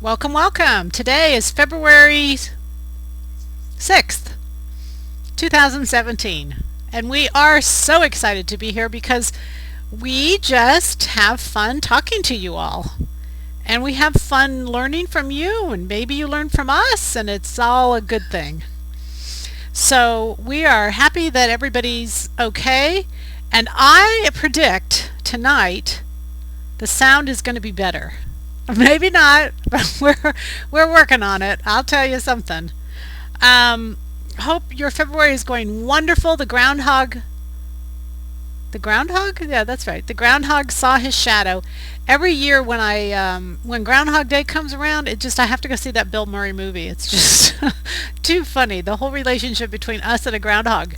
Welcome, welcome. Today is February 6th, 2017, and we are so excited to be here because we just have fun talking to you all. And we have fun learning from you, and maybe you learn from us, and it's all a good thing. So we are happy that everybody's okay, and I predict tonight the sound is going to be better. Maybe not, but we're working on it. I'll tell you something. Um, Hope your February is going wonderful. The groundhog, yeah, that's right. The groundhog saw his shadow. Every year when Groundhog Day comes around, I have to go see that Bill Murray movie. It's just too funny. The whole relationship between us and a groundhog.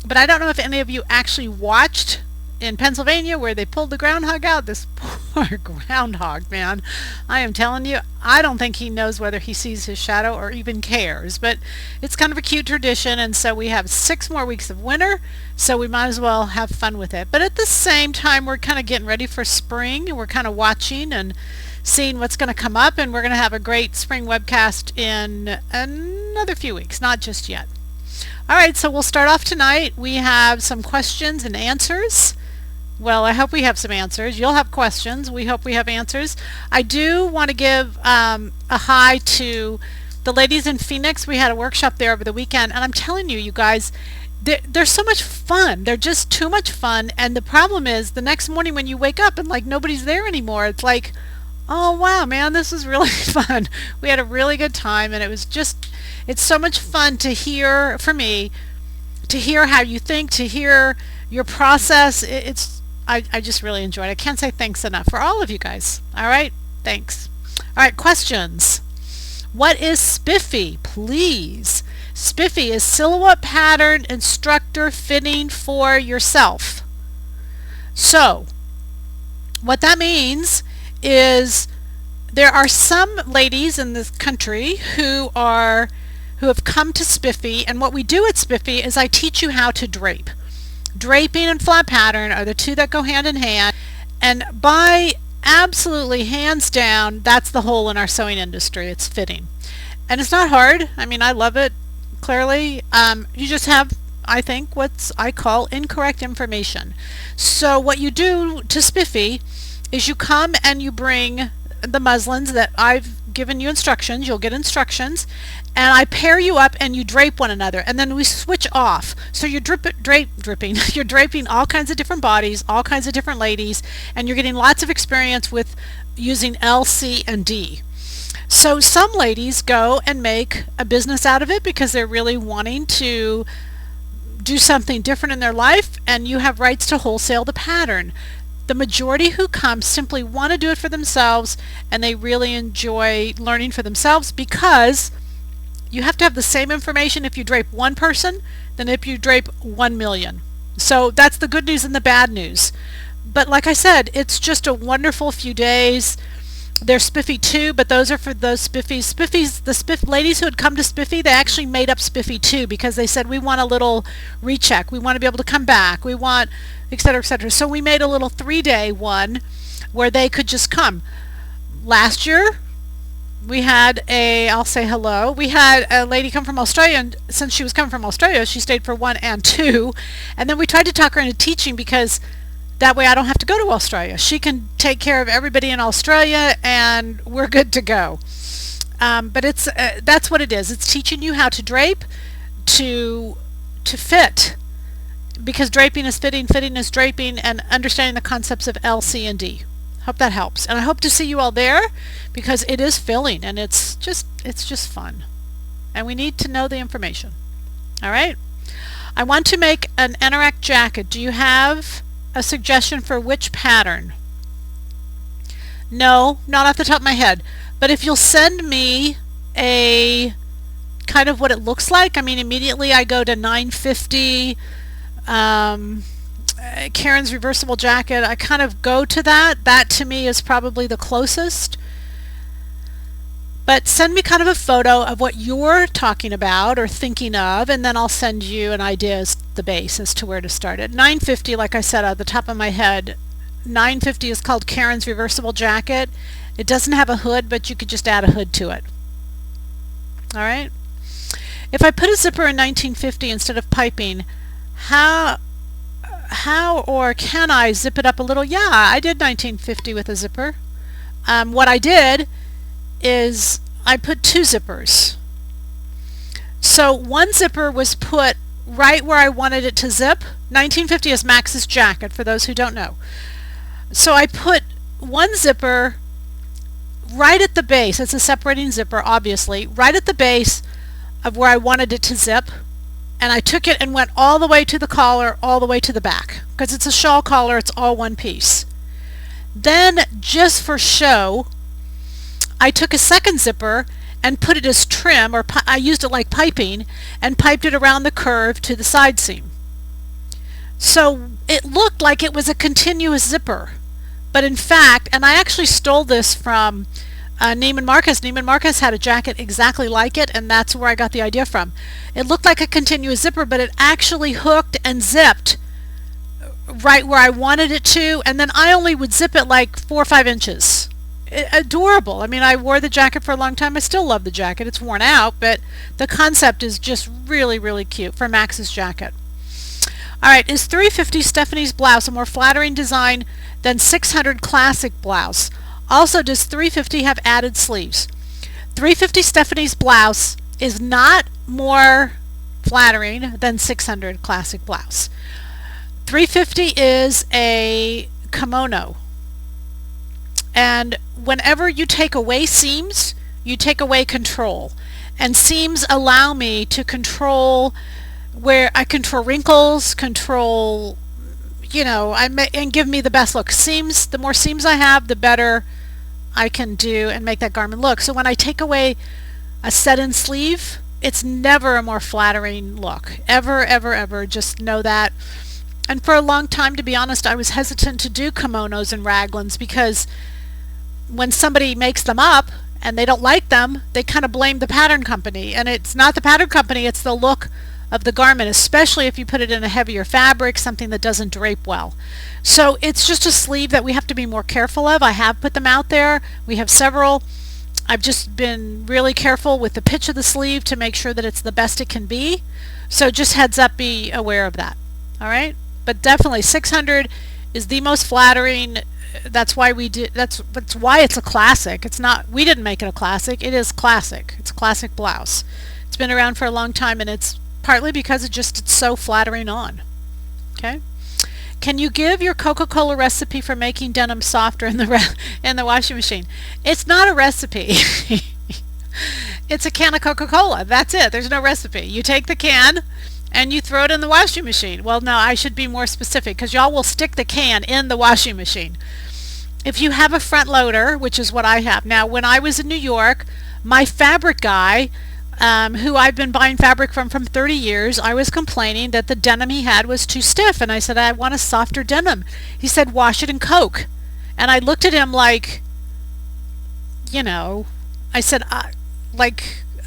But I don't know if any of you actually watched in Pennsylvania where they pulled the groundhog out. This poor groundhog, man. I am telling you, I don't think he knows whether he sees his shadow or even cares. But it's kind of a cute tradition, and so we have 6 more weeks of winter, so we might as well have fun with it. But at the same time, we're kind of getting ready for spring. We're kind of watching and seeing what's going to come up, and we're going to have a great spring webcast in another few weeks, not just yet. All right, so we'll start off tonight. We have some questions and answers. Well, I hope we have some answers. You'll have questions. We hope we have answers. I do want to give a hi to the ladies in Phoenix. We had a workshop there over the weekend, and I'm telling you, you guys, they're so much fun. They're just too much fun, and the problem is the next morning when you wake up and like nobody's there anymore, it's like, oh wow, man, this is really fun. We had a really good time, and it's so much fun to hear, for me, to hear how you think, to hear your process. I just really enjoyed it. I can't say thanks enough for all of you guys. All right, thanks. All right, questions. What is spiffy, please? Spiffy is silhouette pattern instructor fitting for yourself. So what that means is there are some ladies in this country who have come to Spiffy, and what we do at Spiffy is I teach you how to drape. Draping and flat pattern are the two that go hand in hand, and by absolutely hands down, that's the hole in our sewing industry. It's fitting, and it's not hard. I mean, I love it. Clearly, you just have, I think, what I call incorrect information. So what you do to Spiffy is you come and you bring the muslins that I've given you instructions. You'll get instructions, and I pair you up and you drape one another, and then we switch off. So you're dripping. You're draping all kinds of different bodies, all kinds of different ladies, and you're getting lots of experience with using L, C, and D. So some ladies go and make a business out of it because they're really wanting to do something different in their life, and you have rights to wholesale the pattern. The majority who come simply want to do it for themselves, and they really enjoy learning for themselves because you have to have the same information if you drape one person than if you drape 1 million. So that's the good news and the bad news. But like I said, it's just a wonderful few days. There's Spiffy too, but those are for those Spiffies. The ladies who had come to Spiffy, they actually made up Spiffy too because they said, we want a little recheck. We want to be able to come back. We want, et cetera, et cetera. So we made a little 3-day one where they could just come. Last year, we had I'll say hello. We had a lady come from Australia, and since she was coming from Australia, she stayed for 1 and 2. And then we tried to talk her into teaching because that way I don't have to go to Australia. She can take care of everybody in Australia, and we're good to go. But that's what it is. It's teaching you how to drape, to fit, because draping is fitting, fitting is draping, and understanding the concepts of L, C, and D. Hope that helps, and I hope to see you all there because it is filling, and it's just fun, and we need to know the information. All right. I want to make an anorak jacket. Do you have a suggestion for which pattern? No, not off the top of my head, but if you'll send me a kind of what it looks like. I mean, immediately I go to 950 Karen's reversible jacket. I kind of go to that to me is probably the closest. But send me kind of a photo of what you're talking about or thinking of, and then I'll send you an idea as the base as to where to start. At 950, like I said, at the top of my head, 950 is called Karen's reversible jacket. It doesn't have a hood, but you could just add a hood to it. All right. If I put a zipper in 1950 instead of piping, how or can I zip it up a little? Yeah, I did 1950 with a zipper. What I did is I put two zippers. So one zipper was put right where I wanted it to zip. 1950 is Max's jacket, for those who don't know. So I put one zipper right at the base. It's a separating zipper, obviously, right at the base of where I wanted it to zip. And I took it and went all the way to the collar, all the way to the back. Because it's a shawl collar, it's all one piece. Then, just for show, I took a second zipper and put it as trim, or I used it like piping, and piped it around the curve to the side seam. So it looked like it was a continuous zipper. But in fact, and I actually stole this from Neiman Marcus. Neiman Marcus had a jacket exactly like it, and that's where I got the idea from. It looked like a continuous zipper, but it actually hooked and zipped right where I wanted it to, and then I only would zip it like 4 or 5 inches. Adorable. I mean, I wore the jacket for a long time. I still love the jacket. It's worn out, but the concept is just really, really cute for Max's jacket. Alright, is 350 Stephanie's blouse a more flattering design than 600 classic blouse? Also, does 350 have added sleeves? 350 Stephanie's blouse is not more flattering than 600 classic blouse. 350 is a kimono. And whenever you take away seams, you take away control. And seams allow me to control where I control wrinkles, control, and give me the best look. Seams, the more seams I have, the better I can do and make that garment look. So when I take away a set-in sleeve, it's never a more flattering look. Ever, ever, ever. Just know that. And for a long time, to be honest, I was hesitant to do kimonos and raglans because when somebody makes them up and they don't like them, they kind of blame the pattern company. And it's not the pattern company, it's the look of the garment, especially if you put it in a heavier fabric, something that doesn't drape well. So it's just a sleeve that we have to be more careful of. I have put them out there. We have several. I've just been really careful with the pitch of the sleeve to make sure that it's the best it can be. So just heads up, be aware of that. All right? But definitely 600 is the most flattering. That's why we did. That's why it's a classic. It's not. We didn't make it a classic. It is classic. It's a classic blouse. It's been around for a long time, and it's partly because it's so flattering on. Okay. Can you give your Coca-Cola recipe for making denim softer in the washing machine? It's not a recipe. It's a can of Coca-Cola. That's it. There's no recipe. You take the can and you throw it in the washing machine. Well, no, I should be more specific because y'all will stick the can in the washing machine. If you have a front loader, which is what I have. Now, when I was in New York, my fabric guy, who I've been buying fabric from 30 years, I was complaining that the denim he had was too stiff, and I said, I want a softer denim. He said, wash it in Coke. And I looked at him like, I said, I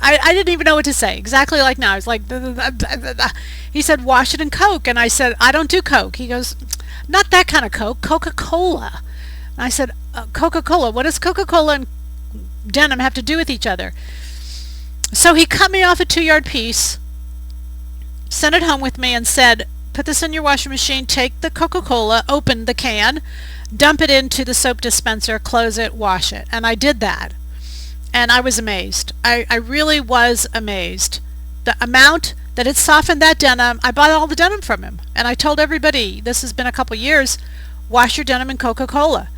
didn't even know what to say. Exactly like now. I was like, he said, wash it in Coke. And I said, I don't do Coke. He goes, not that kind of Coke, Coca-Cola. And I said, Coca-Cola, what does Coca-Cola and denim have to do with each other? So he cut me off a 2-yard piece, sent it home with me, and said, put this in your washing machine, take the Coca-Cola, open the can, dump it into the soap dispenser, close it, wash it. And I did that. And I was amazed. I really was amazed. The amount that it softened that denim, I bought all the denim from him. And I told everybody, this has been a couple years, wash your denim in Coca-Cola.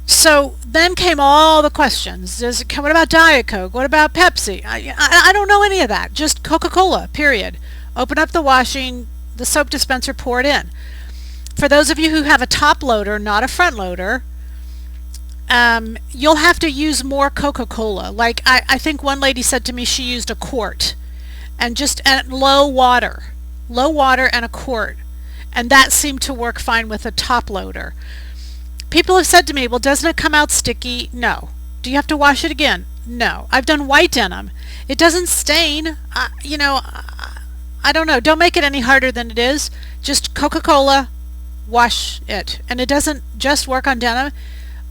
So then came all the questions. What about Diet Coke? What about Pepsi? I don't know any of that. Just Coca-Cola, period. Open up the soap dispenser, pour it in. For those of you who have a top loader, not a front loader, you'll have to use more Coca-Cola. Like I think one lady said to me she used a quart, and just at low water and a quart, and that seemed to work fine with a top loader. People have said to me, well, doesn't it come out sticky? No. Do you have to wash it again? No. I've done white denim. It doesn't stain. I don't know. Don't make it any harder than it is. Just Coca-Cola, wash it. And it doesn't just work on denim.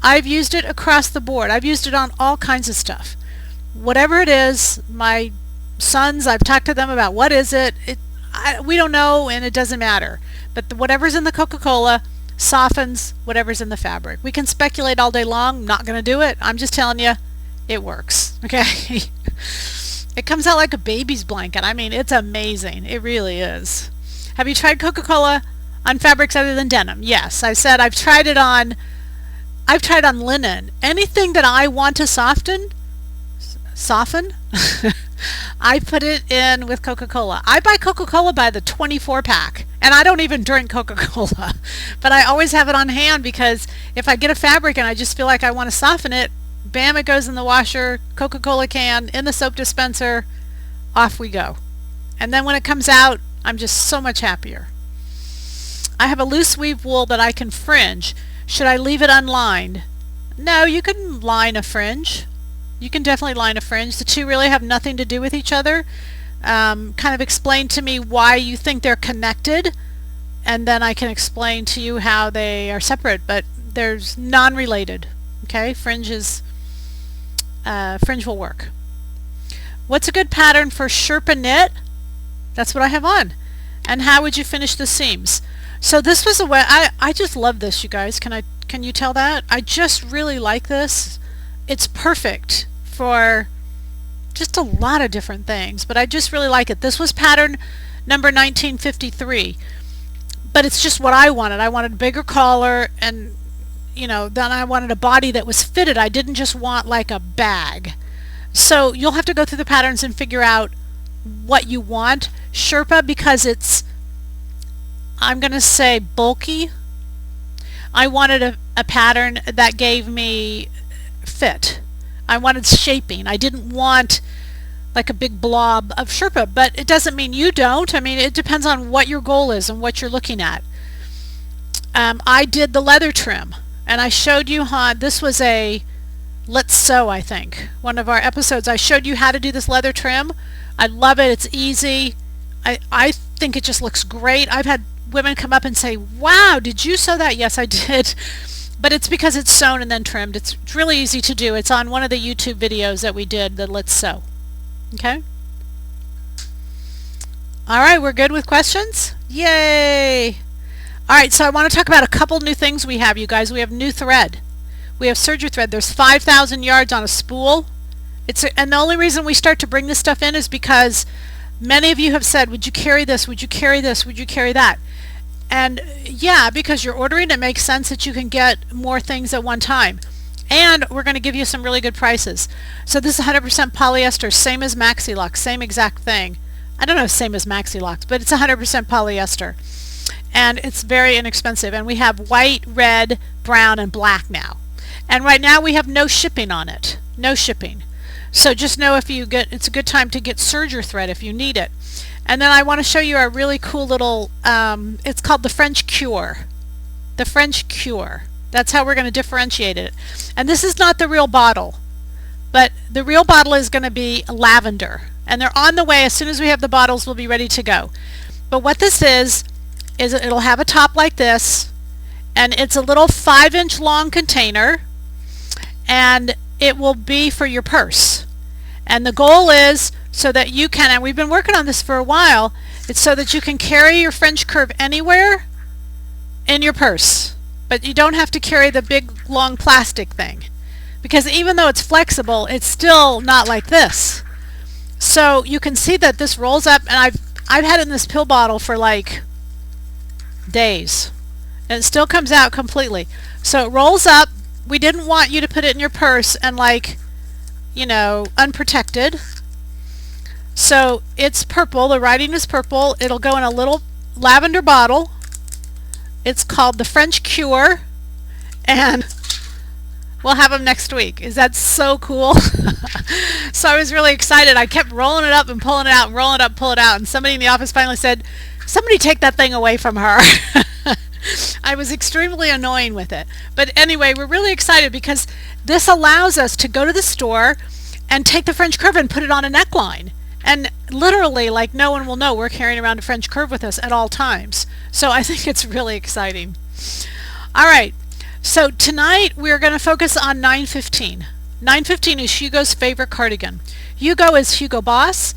I've used it across the board. I've used it on all kinds of stuff. Whatever it is, my sons, I've talked to them about what is it. We don't know, and it doesn't matter. But whatever's in the Coca-Cola softens whatever's in the fabric. We can speculate all day long. I'm not going to do it. I'm just telling you, it works. Okay? It comes out like a baby's blanket. I mean, it's amazing. It really is. Have you tried Coca-Cola on fabrics other than denim? Yes. I said I've tried on linen. Anything that I want to soften, I put it in with Coca-Cola. I buy Coca-Cola by the 24 pack, and I don't even drink Coca-Cola, but I always have it on hand because if I get a fabric and I just feel like I want to soften it, bam, it goes in the washer, Coca-Cola can, in the soap dispenser, off we go. And then when it comes out, I'm just so much happier. I have a loose weave wool that I can fringe. Should I leave it unlined? No, you can line a fringe. You can definitely line a fringe. The two really have nothing to do with each other. Kind of explain to me why you think they're connected, and then I can explain to you how they are separate, but there's non-related. Okay, fringe will work. What's a good pattern for Sherpa knit? That's what I have on. And how would you finish the seams? So this was a way, I just love this, you guys. Can you tell that? I just really like this. It's perfect for just a lot of different things, but I just really like it. This was pattern number 1953, but it's just what I wanted. I wanted a bigger collar, and then I wanted a body that was fitted. I didn't just want like a bag. So you'll have to go through the patterns and figure out what you want. Sherpa, because it's, I'm going to say, bulky. I wanted a pattern that gave me fit. I wanted shaping. I didn't want like a big blob of Sherpa, but it doesn't mean you don't. I mean, it depends on what your goal is and what you're looking at. I did the leather trim, and I showed you how this was a Let's Sew, I think. One of our episodes, I showed you how to do this leather trim. I love it. It's easy. I think it just looks great. I've had women come up and say, wow, did you sew that? Yes, I did. But it's because it's sewn and then trimmed. It's really easy to do. It's on one of the YouTube videos that we did, the Let's Sew. Okay? All right, we're good with questions? Yay! All right, so I want to talk about a couple new things we have, you guys. We have new thread. We have serger thread. There's 5,000 yards on a spool. And the only reason we start to bring this stuff in is because many of you have said, would you carry this? Would you carry this? Would you carry that? And yeah, because you're ordering, it makes sense that you can get more things at one time. And we're going to give you some really good prices. So this is 100% polyester, same as MaxiLux, same exact thing. I don't know, same as MaxiLux, but it's 100% polyester. And it's very inexpensive. And we have white, red, brown, and black now. And right now we have no shipping on it. No shipping. So just know if you get, it's a good time to get serger thread if you need it. And then I want to show you a really cool little, it's called the French Cure. The French Cure. That's how we're going to differentiate it. And this is not the real bottle, but the real bottle is going to be lavender. And they're on the way. As soon as we have the bottles, we'll be ready to go. But what this is it'll have a top like this, and it's a little 5-inch long container, and it will be for your purse. And the goal is so that you can, and we've been working on this for a while, it's so that you can carry your French curve anywhere in your purse. But you don't have to carry the big long plastic thing, because even though it's flexible, it's still not like this. So you can see that this rolls up, and I've had it in this pill bottle for like days, and it still comes out completely. So it rolls up. We didn't want you to put it in your purse and like, unprotected. So it's purple. The writing is purple. It'll go in a little lavender bottle. It's called the French Cure, and we'll have them next week. Is that so cool? So I was really excited. I kept rolling it up and pulling it out and rolling it up, pull it out, and somebody in the office finally said, somebody take that thing away from her. I was extremely annoying with it. But anyway, we're really excited because this allows us to go to the store and take the French curve and put it on a neckline. And literally, like, no one will know we're carrying around a French curve with us at all times. So I think it's really exciting. All right. So tonight we're going to focus on 915. 915 is Hugo's favorite cardigan. Hugo is Hugo Boss.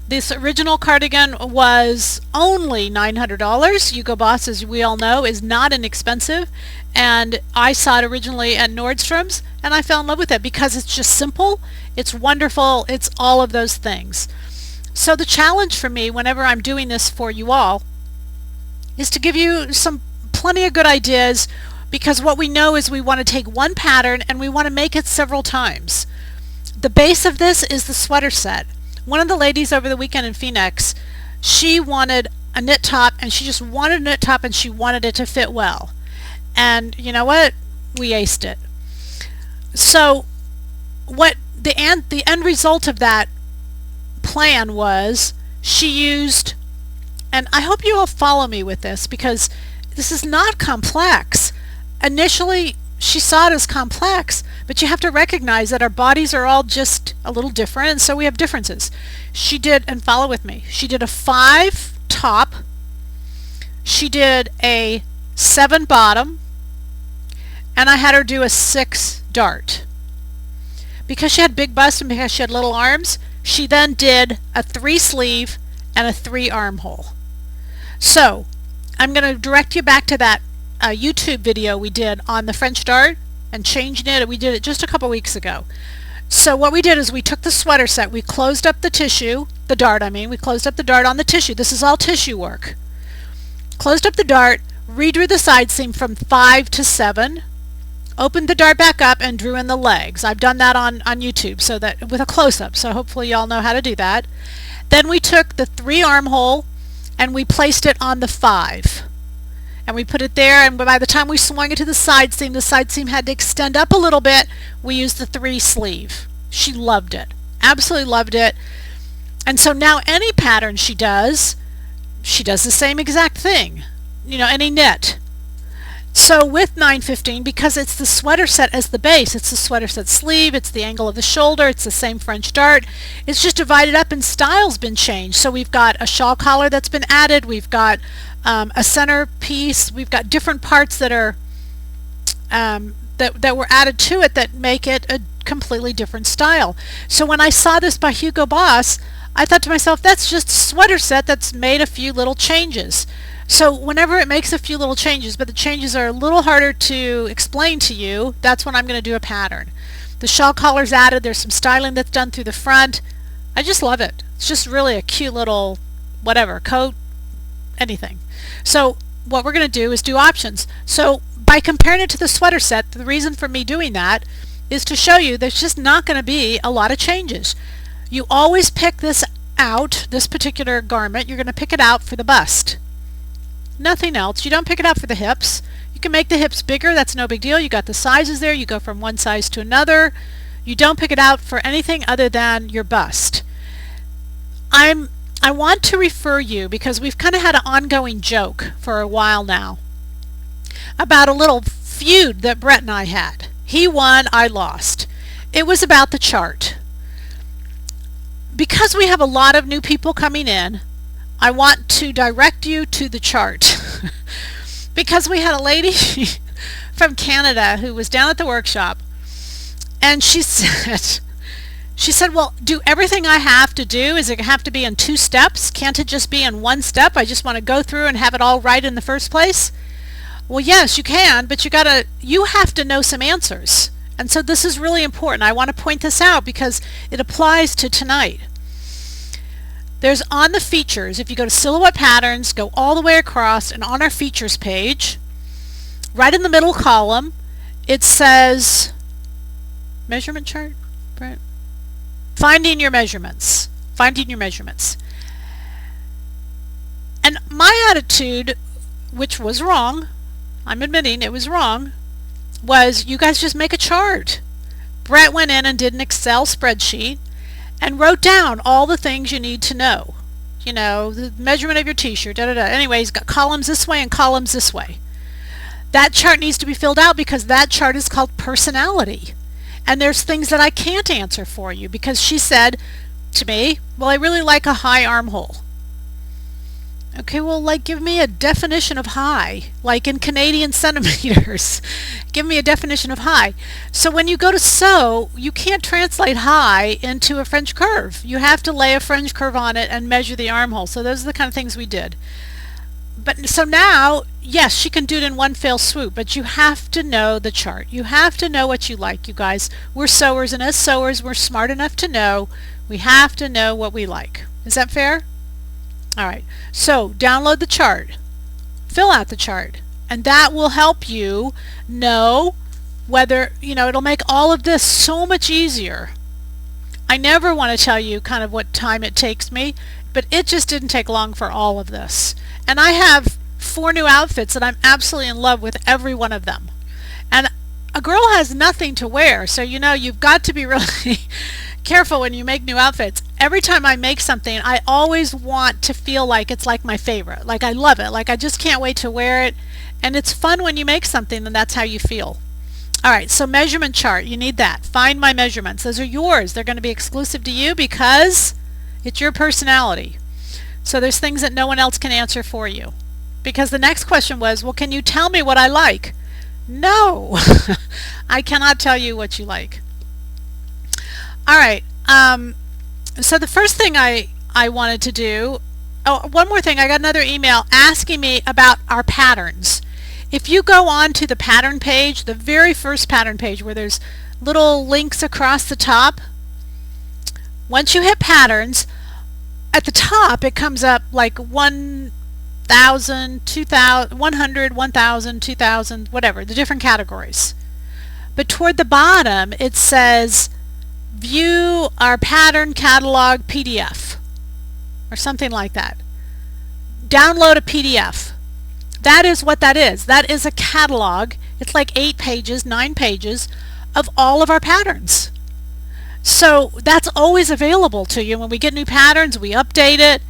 This original cardigan was only $900. Hugo Boss, as we all know, is not inexpensive. And I saw it originally at Nordstrom's and I fell in love with it because it's just simple, it's wonderful, it's all of those things. So the challenge for me whenever I'm doing this for you all is to give you some plenty of good ideas, because what we know is we want to take one pattern and we want to make it several times. The base of this is the sweater set. One of the ladies over the weekend in Phoenix, she wanted a knit top, and she just wanted a knit top and she wanted it to fit well. And you know what? We aced it. So what the end result of that plan was, she used, and I hope you all follow me with this because this is not complex. Initially she saw it as complex, but you have to recognize that our bodies are all just a little different, and so we have differences. She did, and follow with me, she did a 5 top, she did a 7 bottom, and I had her do a 6 dart. Because she had big bust and because she had little arms, she then did a 3 sleeve and a 3 armhole. So I'm going to direct you back to that YouTube video we did on the French dart and changing it. We did it just a couple weeks ago. So what we did is we took the sweater set, we closed up the tissue, the dart I mean, we closed up the dart on the tissue. This is all tissue work. Closed up the dart, redrew the side seam from 5 to 7, opened the dart back up and drew in the legs. I've done that on YouTube so that with a close-up, so hopefully y'all know how to do that. Then we took the 3 armhole and we placed it on the 5. And we put it there, and by the time we swung it to the side seam had to extend up a little bit. We used the 3 sleeve. She loved it. Absolutely loved it. And so now any pattern she does the same exact thing. You know, any knit. So with 915, because it's the sweater set as the base, it's the sweater set sleeve, it's the angle of the shoulder, it's the same French dart, it's just divided up and style's been changed. So we've got a shawl collar that's been added, we've got a center piece, we've got different parts that are that were added to it that make it a completely different style. So when I saw this by Hugo Boss, I thought to myself, that's just a sweater set that's made a few little changes. So whenever it makes a few little changes, but the changes are a little harder to explain to you, that's when I'm going to do a pattern. The shawl collar's added, there's some styling that's done through the front. I just love it. It's just really a cute little whatever, coat, anything. So what we're going to do is do options. So by comparing it to the sweater set, the reason for me doing that is to show you there's just not going to be a lot of changes. You always pick this out, this particular garment, you're going to pick it out for the bust. Nothing else. You don't pick it out for the hips. You can make the hips bigger, that's no big deal. You got the sizes there, you go from one size to another. You don't pick it out for anything other than your bust. I want to refer you, because we've kind of had an ongoing joke for a while now about a little feud that Brett and I had. He won, I lost. It was about the chart. Because we have a lot of new people coming in, I want to direct you to the chart. Because we had a lady from Canada who was down at the workshop, and she said, well, do everything I have to do, is it have to be in 2 steps? Can't it just be in 1 step? I just want to go through and have it all right in the first place? Well, yes, you can, but you have to know some answers. And so this is really important. I want to point this out because it applies to tonight. There's on the features, if you go to Silhouette Patterns, go all the way across, and on our features page, right in the middle column, it says measurement chart, right? Finding your measurements. Finding your measurements. And my attitude, which was wrong, I'm admitting it was wrong, was you guys just make a chart. Brett went in and did an Excel spreadsheet and wrote down all the things you need to know. You know, the measurement of your t-shirt, Anyway, he's got columns this way and columns this way. That chart needs to be filled out because that chart is called personality. And there's things that I can't answer for you because she said to me, well, I really like a high armhole. Okay, well, like, give me a definition of high, like in Canadian centimeters. Give me a definition of high. So when you go to sew, you can't translate high into a French curve. You have to lay a French curve on it and measure the armhole. So those are the kind of things we did. But so now, yes, she can do it in one fell swoop, but you have to know the chart. You have to know what you like, you guys. We're sewers, and as sewers, we're smart enough to know we have to know what we like. Is that fair? All right, so download the chart, fill out the chart, and that will help you know whether, it'll make all of this so much easier. I never want to tell you kind of what time it takes me, but it just didn't take long for all of this. And I have 4 new outfits, and I'm absolutely in love with every one of them. And a girl has nothing to wear, so you've got to be really careful when you make new outfits. Every time I make something, I always want to feel like it's like my favorite. Like I love it. Like I just can't wait to wear it. And it's fun when you make something and that's how you feel. All right, so measurement chart, you need that. Find my measurements. Those are yours. They're going to be exclusive to you because it's your personality. So there's things that no one else can answer for you. Because the next question was, well, can you tell me what I like? No, I cannot tell you what you like. All right, so the first thing I wanted to do, one more thing, I got another email asking me about our patterns. If you go on to the pattern page, the very first pattern page where there's little links across the top, once you hit patterns, at the top it comes up like 1,000, 2,000, 100, 1,000, 2,000, whatever, the different categories. But toward the bottom it says view our pattern catalog PDF or something like that. Download a PDF. That is what that is. That is a catalog. It's like 8 pages, 9 pages of all of our patterns. So that's always available to you. When we get new patterns, we update it.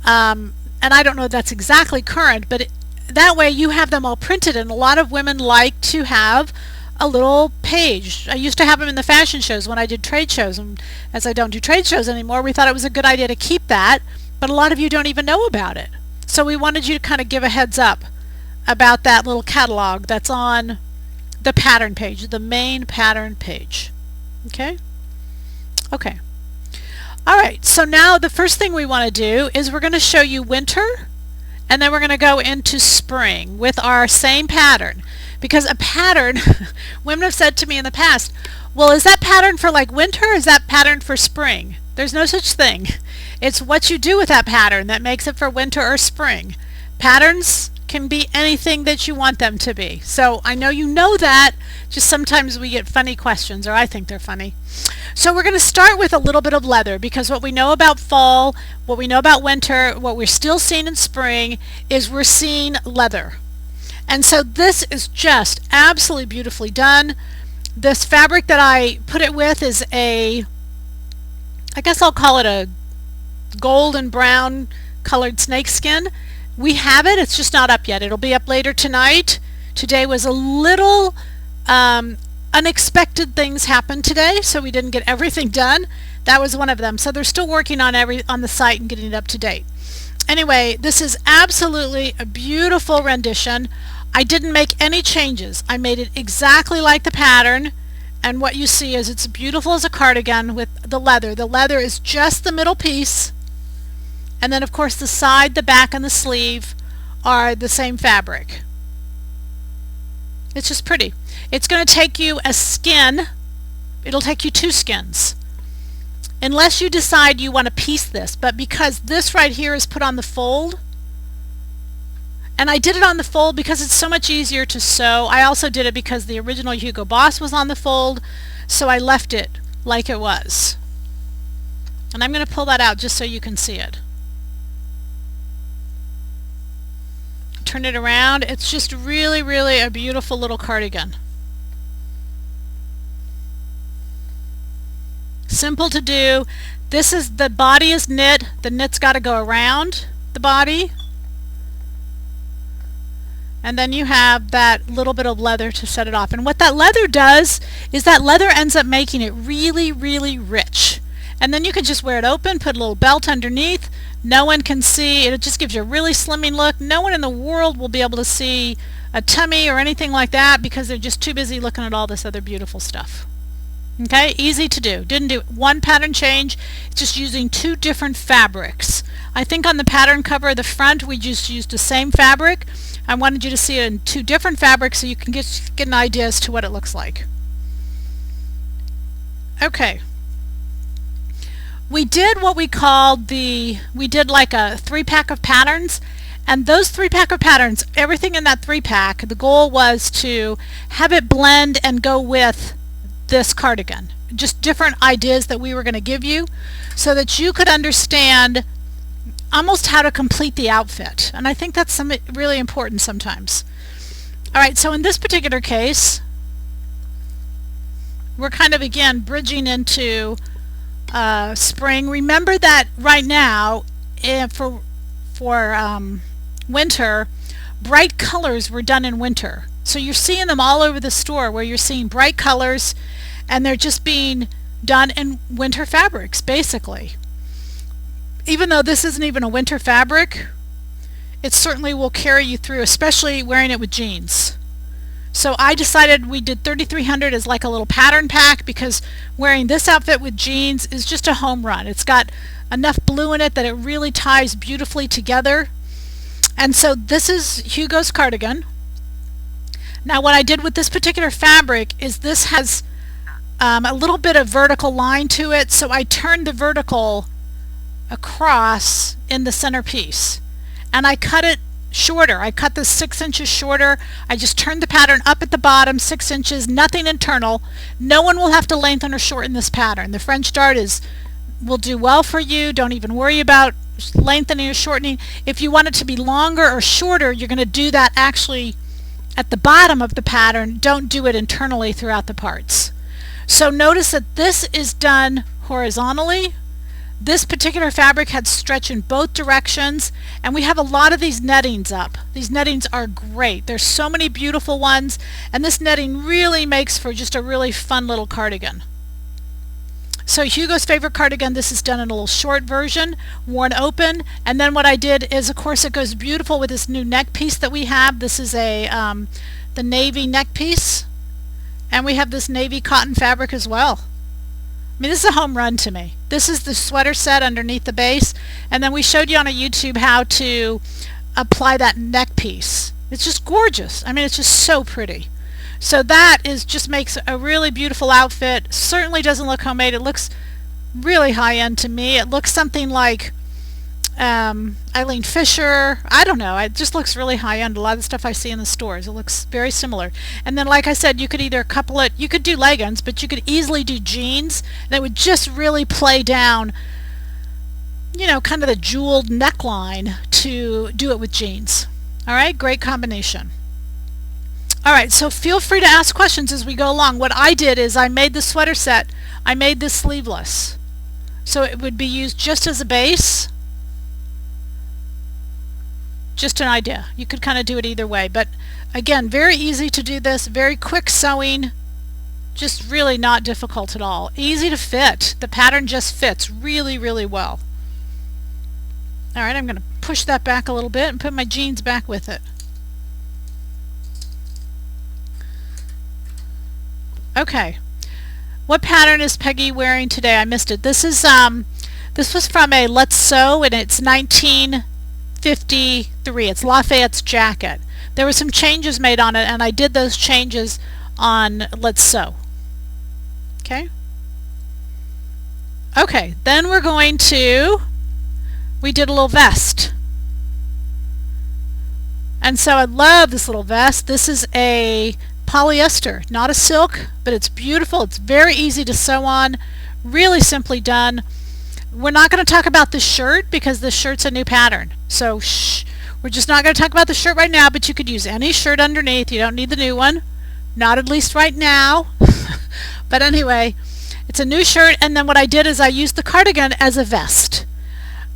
And I don't know if that's exactly current, but that way you have them all printed, and a lot of women like to have a little page. I used to have them in the fashion shows when I did trade shows, and as I don't do trade shows anymore, we thought it was a good idea to keep that, but a lot of you don't even know about it. So we wanted you to kind of give a heads up about that little catalog that's on the pattern page, the main pattern page. Okay? Okay. All right, so now the first thing we want to do is we're going to show you winter, and then we're going to go into spring with our same pattern. Because a pattern, women have said to me in the past, well, is that pattern for like winter or is that pattern for spring? There's no such thing. It's what you do with that pattern that makes it for winter or spring. Patterns can be anything that you want them to be. So I know you know that, just sometimes we get funny questions, or I think they're funny. So we're going to start with a little bit of leather, because what we know about fall, what we know about winter, what we're still seeing in spring is we're seeing leather. And so this is just absolutely beautifully done. This fabric that I put it with is I guess I'll call it a gold and brown colored snakeskin. We have it, it's just not up yet. It'll be up later tonight. Today was a little unexpected things happened today, so we didn't get everything done. That was one of them. So they're still working on the site and getting it up to date. Anyway, this is absolutely a beautiful rendition. I didn't make any changes. I made it exactly like the pattern, and what you see is it's beautiful as a cardigan with the leather. The leather is just the middle piece, and then of course the side, the back, and the sleeve are the same fabric. It's just pretty. It's going to take you a skin. It'll take you 2 skins. Unless you decide you want to piece this, but because this right here is put on the fold, and I did it on the fold because it's so much easier to sew. I also did it because the original Hugo Boss was on the fold, so I left it like it was. And I'm going to pull that out just so you can see it. Turn it around. It's just really, really a beautiful little cardigan. Simple to do. This is, the body is knit. The knit's got to go around the body. And then you have that little bit of leather to set it off. And what that leather does is that leather ends up making it really, really rich. And then you can just wear it open, put a little belt underneath. No one can see. It just gives you a really slimming look. No one in the world will be able to see a tummy or anything like that because they're just too busy looking at all this other beautiful stuff. Okay, easy to do. Didn't do one pattern change. It's just using two different fabrics. I think on the pattern cover of the front we just used the same fabric. I wanted you to see it in two different fabrics so you can get an idea as to what it looks like. Okay. We did what we called we did like a 3-pack of patterns, and those 3-pack of patterns, everything in that 3-pack, the goal was to have it blend and go with this cardigan. Just different ideas that we were going to give you so that you could understand almost how to complete the outfit. And I think that's really important sometimes. Alright, so in this particular case, we're kind of again bridging into spring. Remember that right now for winter, bright colors were done in winter. So you're seeing them all over the store where you're seeing bright colors and they're just being done in winter fabrics basically. Even though this isn't even a winter fabric, it certainly will carry you through, especially wearing it with jeans. So I decided we did 3300 as like a little pattern pack because wearing this outfit with jeans is just a home run. It's got enough blue in it that it really ties beautifully together. And so this is Hugo's cardigan. Now what I did with this particular fabric is this has a little bit of vertical line to it, so I turned the vertical across in the center piece and I cut it shorter. I cut this 6 inches shorter. I just turned the pattern up at the bottom 6 inches, nothing internal. No one will have to lengthen or shorten this pattern. The French dart will do well for you. Don't even worry about lengthening or shortening. If you want it to be longer or shorter, you're going to do that actually at the bottom of the pattern. Don't do it internally throughout the parts. So notice that this is done horizontally. This particular fabric had stretch in both directions, and we have a lot of these nettings up. These nettings are great. There's so many beautiful ones, and this netting really makes for just a really fun little cardigan. So Hugo's favorite cardigan, this is done in a little short version, worn open, and then what I did is, of course, it goes beautiful with this new neck piece that we have. This is the navy neck piece, and we have this navy cotton fabric as well. I mean, this is a home run to me. This is the sweater set underneath the base, and then we showed you on a YouTube how to apply that neck piece. It's just gorgeous. I mean, it's just so pretty. So that just makes a really beautiful outfit. Certainly doesn't look homemade. It looks really high-end to me. It looks something like Eileen Fisher. I don't know. It just looks really high-end. A lot of the stuff I see in the stores, it looks very similar. And then, like I said, you could either couple it, you could do leggings, but you could easily do jeans, and it would just really play down, you know, kind of the jeweled neckline to do it with jeans. All right, great combination. All right, so feel free to ask questions as we go along. What I did is I made the sweater set. I made this sleeveless. So it would be used just as a base. Just an idea. You could kind of do it either way. But again, very easy to do this. Very quick sewing. Just really not difficult at all. Easy to fit. The pattern just fits really, really well. All right, I'm going to push that back a little bit and put my jeans back with it. Okay, what pattern is Peggy wearing today? I missed it. This was from a Let's Sew, and it's 1953. It's Lafayette's jacket. There were some changes made on it, and I did those changes on Let's Sew. Okay. Okay, then we did a little vest. And so I love this little vest. This is a polyester, not a silk, but it's beautiful. It's very easy to sew on, really simply done. We're not going to talk about the shirt because the shirt's a new pattern. So we're just not going to talk about the shirt right now, but you could use any shirt underneath. You don't need the new one. Not at least right now. But anyway, it's a new shirt, and then what I did is I used the cardigan as a vest.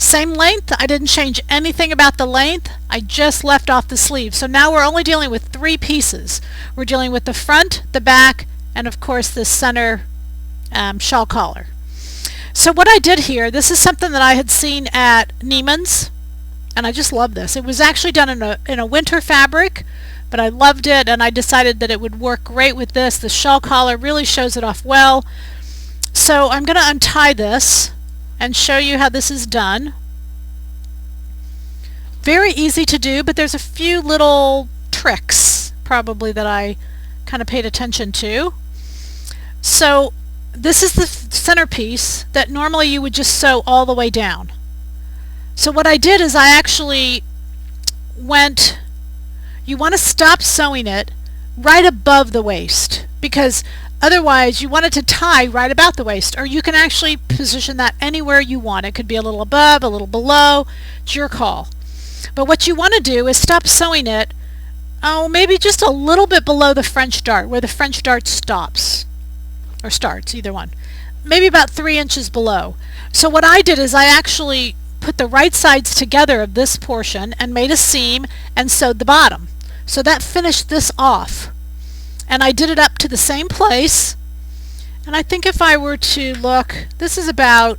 Same length. I didn't change anything about the length. I just left off the sleeve. So now we're only dealing with 3 pieces. We're dealing with the front, the back, and of course the center shawl collar. So what I did here, this is something that I had seen at Neiman's, and I just love this. It was actually done in a winter fabric, but I loved it, and I decided that it would work great with this. The shawl collar really shows it off well. So I'm going to untie this and show you how this is done. Very easy to do, but there's a few little tricks probably that I kind of paid attention to. So this is the centerpiece that normally you would just sew all the way down. So what I did is I actually went, you want to stop sewing it right above the waist, because otherwise you want it to tie right about the waist, or you can actually position that anywhere you want. It could be a little above, a little below, it's your call. But what you want to do is stop sewing it, maybe just a little bit below the French dart, where the French dart stops, or starts, either one. Maybe about 3 inches below. So what I did is I actually put the right sides together of this portion and made a seam and sewed the bottom. So that finished this off. And I did it up to the same place. And I think if I were to look, this is about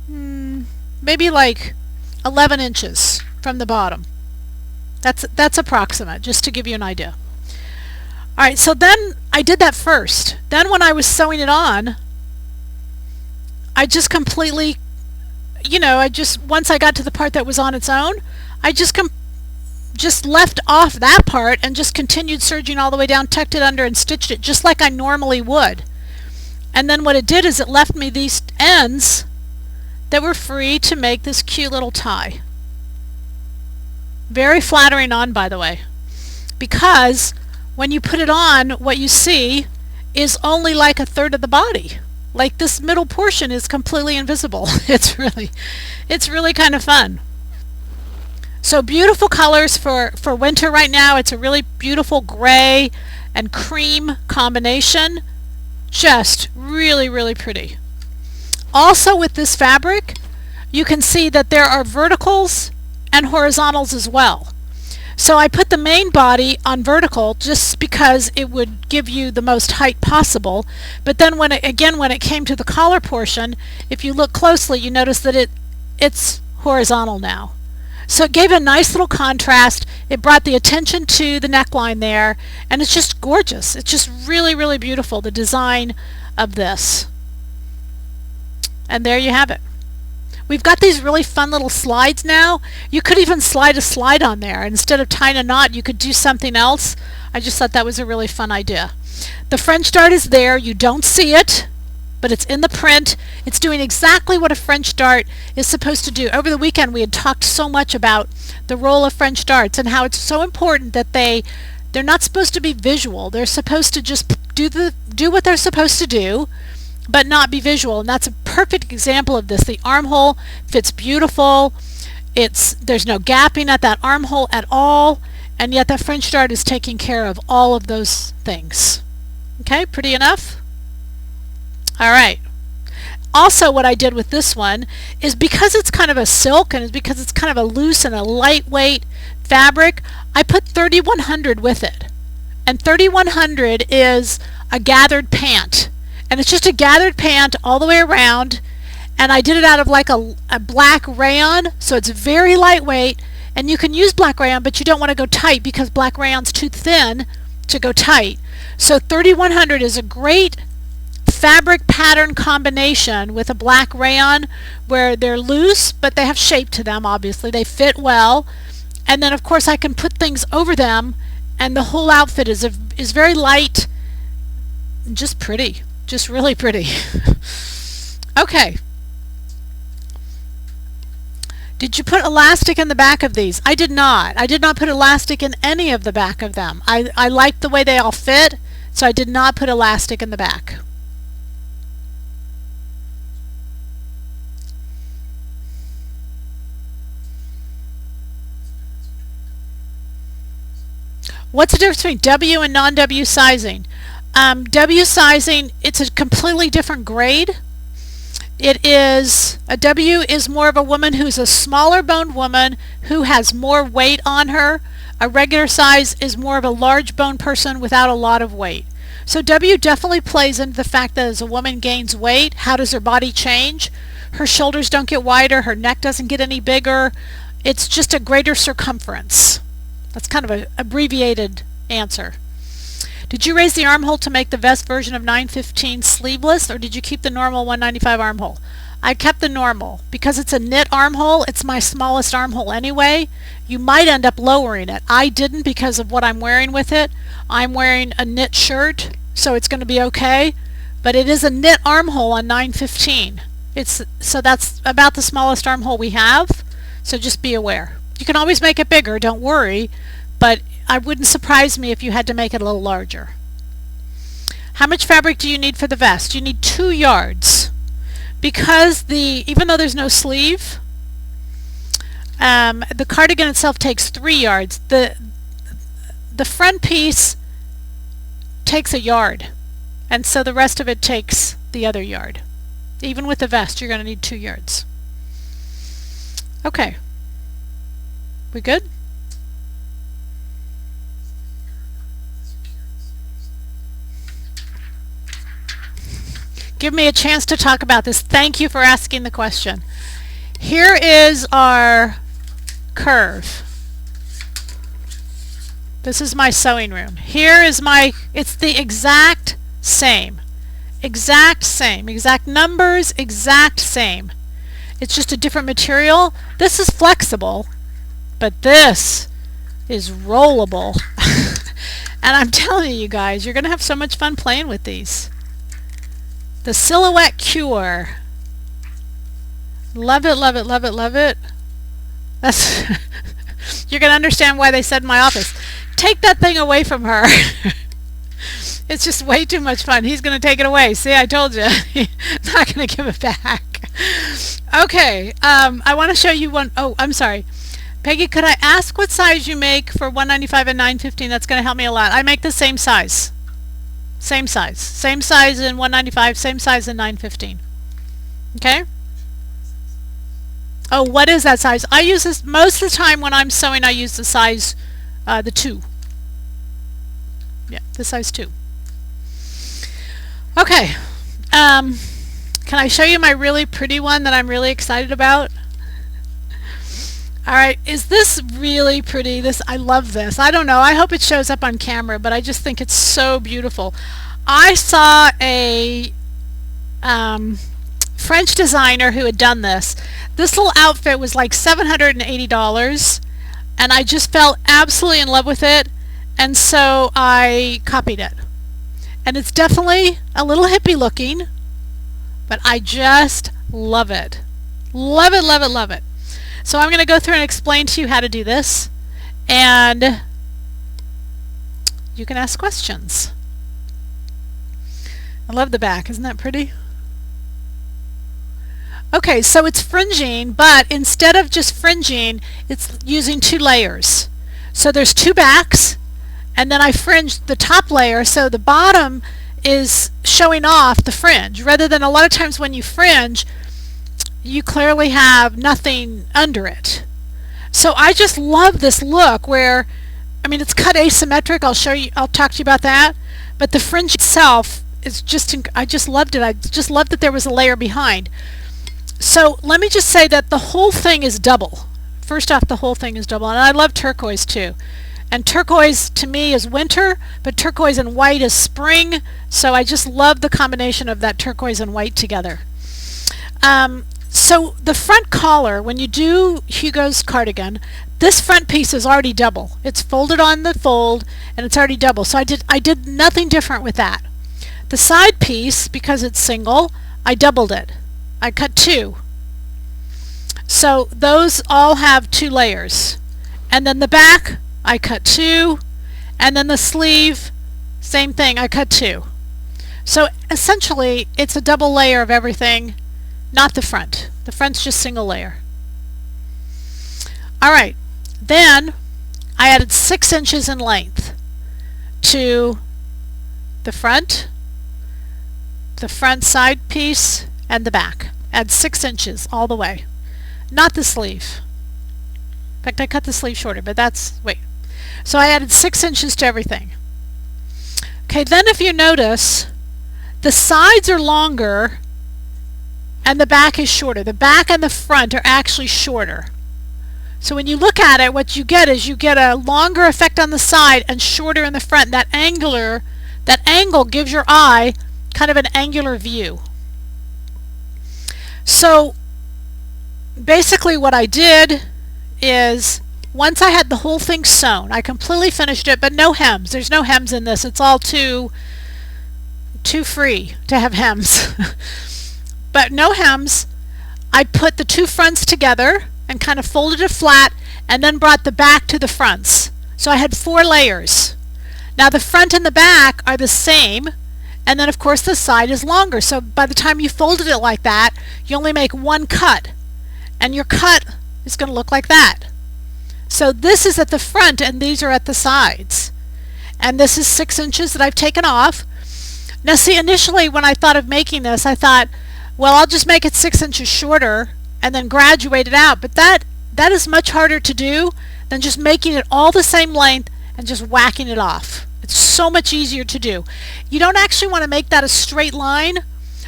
maybe like 11 inches from the bottom. That's approximate, just to give you an idea. Alright, so then I did that first. Then when I was sewing it on, I just completely, once I got to the part that was on its own, I just left off that part and just continued serging all the way down, tucked it under and stitched it just like I normally would. And then what it did is it left me these ends that were free to make this cute little tie. Very flattering on, by the way, because when you put it on, what you see is only like a third of the body. Like this middle portion is completely invisible. It's really kind of fun. So beautiful colors for winter right now. It's a really beautiful gray and cream combination. Just really, really pretty. Also with this fabric, you can see that there are verticals and horizontals as well. So I put the main body on vertical just because it would give you the most height possible. But then when it came to the collar portion, if you look closely, you notice that it's horizontal now. So it gave a nice little contrast. It brought the attention to the neckline there, and it's just gorgeous. It's just really, really beautiful, the design of this. And there you have it. We've got these really fun little slides now. You could even slide a slide on there. Instead of tying a knot, you could do something else. I just thought that was a really fun idea. The French dart is there. You don't see it, but it's in the print. It's doing exactly what a French dart is supposed to do. Over the weekend, we had talked so much about the role of French darts and how it's so important that they're not supposed to be visual. They're supposed to just do what they're supposed to do, but not be visual, and that's a perfect example of this. The armhole fits beautiful. There's no gapping at that armhole at all, and yet the French dart is taking care of all of those things. Okay, pretty enough? All right. Also, what I did with this one is because it's kind of a silk and because it's kind of a loose and a lightweight fabric, I put 3100 with it. And 3100 is a gathered pant. And it's just a gathered pant all the way around, and I did it out of like a black rayon, so it's very lightweight, and you can use black rayon, but you don't want to go tight because black rayon's too thin to go tight. So 3100 is a great fabric pattern combination with a black rayon where they're loose, but they have shape to them, obviously. They fit well, and then of course I can put things over them, and the whole outfit is very light and just pretty. Just really pretty. Okay. Did you put elastic in the back of these? I did not. I did not put elastic in any of the back of them. I liked the way they all fit, so I did not put elastic in the back. What's the difference between W and non-W sizing? W sizing, it's a completely different grade. A W is more of a woman who's a smaller boned woman who has more weight on her. A regular size is more of a large boned person without a lot of weight. So W definitely plays into the fact that as a woman gains weight, how does her body change? Her shoulders don't get wider, her neck doesn't get any bigger. It's just a greater circumference. That's kind of an abbreviated answer. Did you raise the armhole to make the vest version of 915 sleeveless, or did you keep the normal 195 armhole? I kept the normal. Because it's a knit armhole, it's my smallest armhole anyway. You might end up lowering it. I didn't because of what I'm wearing with it. I'm wearing a knit shirt, so it's going to be okay. But it is a knit armhole on 915. So that's about the smallest armhole we have, so just be aware. You can always make it bigger, don't worry, but I wouldn't surprise me if you had to make it a little larger. How much fabric do you need for the vest? You need 2 yards. Because even though there's no sleeve, the cardigan itself takes 3 yards. The front piece takes a yard, and so the rest of it takes the other yard. Even with the vest, you're going to need 2 yards. Okay. We good? Give me a chance to talk about this. Thank you for asking the question. Here is our curve. This is my sewing room. Here is it's the exact same. Exact same. Exact numbers, exact same. It's just a different material. This is flexible, but this is rollable. And I'm telling you guys, you're going to have so much fun playing with these. The Silhouette Cure. Love it, love it, love it, love it. That's you're going to understand why they said in my office, take that thing away from her. It's just way too much fun. He's going to take it away. See, I told you. I'm not going to give it back. Okay, I want to show you one. Oh, I'm sorry. Peggy, could I ask what size you make for 195 and 915? That's going to help me a lot. I make the same size. Same size. Same size in 195, same size in 915. Okay? Oh, what is that size? I use this most of the time when I'm sewing. I use the size, the 2. Yeah, the size 2. Okay. Can I show you my really pretty one that I'm really excited about? Alright, is this really pretty? I love this. I don't know. I hope it shows up on camera, but I just think it's so beautiful. I saw a French designer who had done this. This little outfit was like $780, and I just fell absolutely in love with it, and so I copied it. And it's definitely a little hippie looking, but I just love it. Love it, love it, love it. So I'm going to go through and explain to you how to do this, and you can ask questions. I love the back. Isn't that pretty? Okay, so it's fringing, but instead of just fringing, it's using 2 layers. So there's 2 backs, and then I fringed the top layer, so the bottom is showing off the fringe, rather than a lot of times when you fringe, you clearly have nothing under it. So I just love this look where, I mean, it's cut asymmetric. I'll talk to you about that, but the fringe itself is just, I just loved it. I just loved that there was a layer behind. So let me just say that the whole thing is double. First off, the whole thing is double, and I love turquoise too. And turquoise to me is winter, but turquoise and white is spring, so I just love the combination of that turquoise and white together. So the front collar, when you do Hugo's cardigan, this front piece is already double. It's folded on the fold, and it's already double. So I did nothing different with that. The side piece, because it's single, I doubled it. I cut 2. So those all have 2 layers. And then the back, I cut 2. And then the sleeve, same thing, I cut 2. So essentially, it's a double layer of everything. Not the front. The front's just single layer. Alright, then I added 6 inches in length to the front side piece, and the back. Add 6 inches all the way. Not the sleeve. In fact, I cut the sleeve shorter, but wait. So I added 6 inches to everything. Okay, then if you notice, the sides are longer and the back is shorter. The back and the front are actually shorter. So when you look at it, what you get is you get a longer effect on the side and shorter in the front. That angle gives your eye kind of an angular view. So basically what I did is, once I had the whole thing sewn, I completely finished it, but no hems. There's no hems in this. It's all too free to have hems. But no hems. I put the two fronts together and kind of folded it flat and then brought the back to the fronts. So I had 4 layers. Now the front and the back are the same, and then of course the side is longer. So by the time you folded it like that, you only make one cut, and your cut is going to look like that. So this is at the front and these are at the sides. And this is 6 inches that I've taken off. Now see, initially when I thought of making this, I thought, well, I'll just make it 6 inches shorter and then graduate it out. But that is much harder to do than just making it all the same length and just whacking it off. It's so much easier to do. You don't actually want to make that a straight line.